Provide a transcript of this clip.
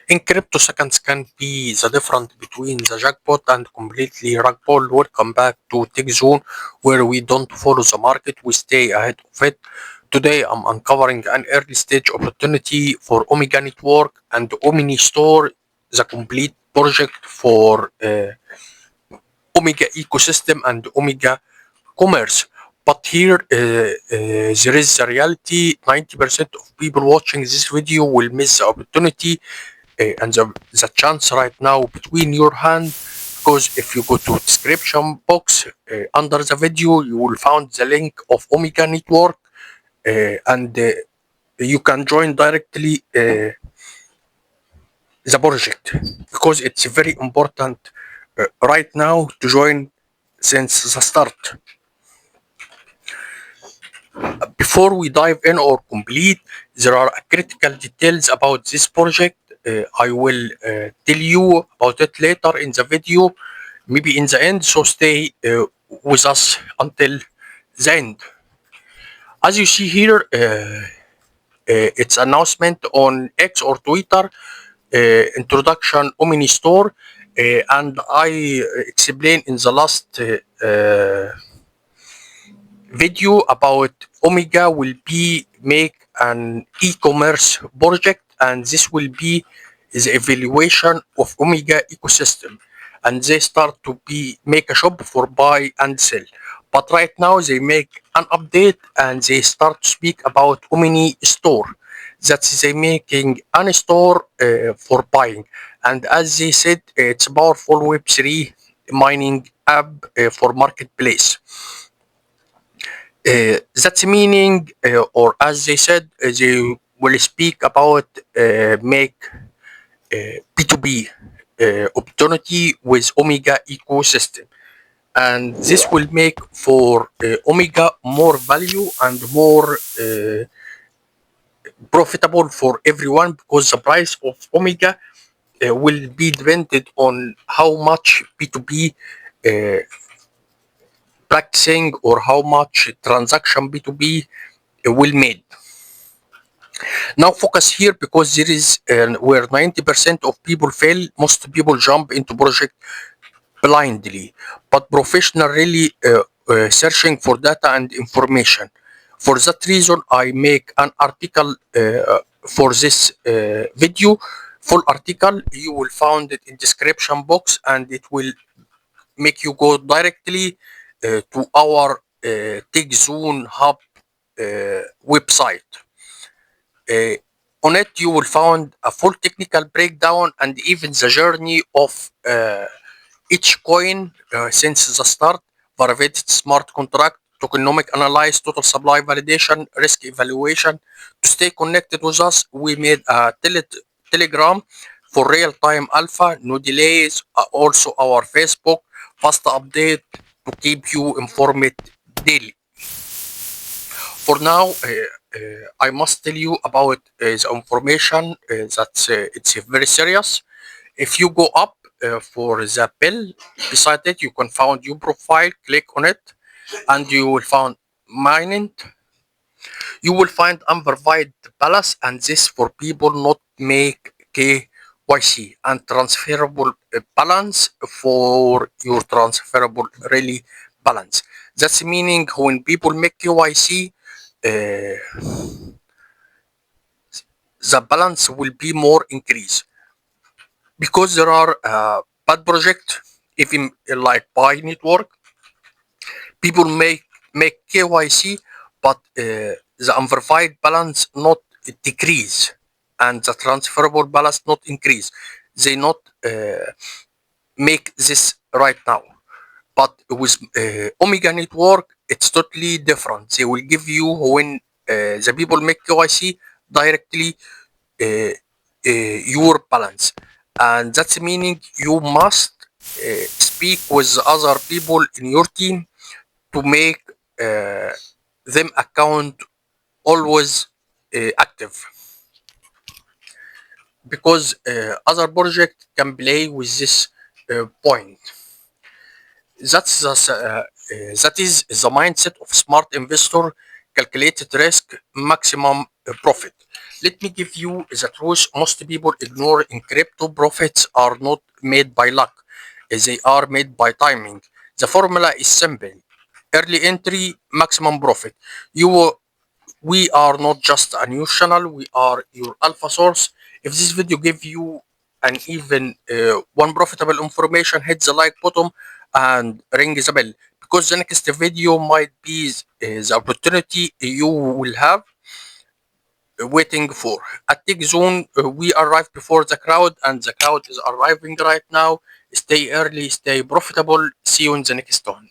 In crypto, seconds can be the difference between the jackpot and completely rug pull. Welcome back to Tech Zone, where we don't follow the market, we stay ahead of it. Today, I'm uncovering an early stage opportunity for Omega Network and Omni Store, the complete project for Omega ecosystem and Omega commerce. But here, there is the reality: 90% of people watching this video will miss the opportunity and the chance right now between your hand, because if you go to description box under the video, you will find the link of Omega Network, and you can join directly the project, because it's very important right now to join since the start. Before we dive in or complete, there are critical details about this project. I will tell you about it later in the video, maybe in the end, so stay with us until the end. As you see here, it's announcement on X or Twitter, introduction Omni Store, and I explained in the last video about Omega will be make an e-commerce project, and this will be the evaluation of Omega ecosystem, and they start to be make a shop for buy and sell. But right now they make an update and they start to speak about Omni Store, that they making an store for buying, and as they said, it's a powerful Web3 mining app for marketplace. That's meaning, or as they said, they will speak about make B2B opportunity with Omega ecosystem, and this will make for Omega more value and more profitable for everyone, because the price of Omega will be dependent on how much B2B practicing or how much transaction B2B will made. Now focus here, because there is where 90% of people fail. Most people jump into project blindly, but professional really searching for data and information. For that reason, I make an article for this video. Full article you will find it in description box, and it will make you go directly to our Tech Zone Hub website. On it, you will find a full technical breakdown and even the journey of each coin since the start, validated smart contract, tokenomic analysis, total supply validation, risk evaluation. To stay connected with us, we made a Telegram for real-time alpha, no delays, also our Facebook, fast update to keep you informed daily. For now, I must tell you about the information that it's very serious. If you go up for the bill, beside it you can find your profile, click on it, and you will find mining. You will find unverified balance, and this for people not make KYC, and transferable balance for your transferable really balance. That's meaning when people make KYC, the balance will be more increased, because there are bad project, even like Pi network. People make KYC, but the unverified balance not decrease, and the transferable balance not increase. They not make this right now. But with Omega network, it's totally different. They will give you, when the people make KYC, directly your balance, and that's meaning you must speak with other people in your team to make them account always active, because other project can play with this point. That is the mindset of smart investor: calculated risk, maximum profit. Let me give you the truth. Most people ignore in crypto. Profits are not made by luck. They are made by timing. The formula is simple. Early entry, maximum profit. We are not just a news channel. We are your alpha source. If this video give you an even one profitable information, hit the like button and ring the bell, because the next video might be the opportunity you will have waiting for. At Tech Zone, we arrive before the crowd, and the crowd is arriving right now. Stay early, stay profitable. See you in the next one.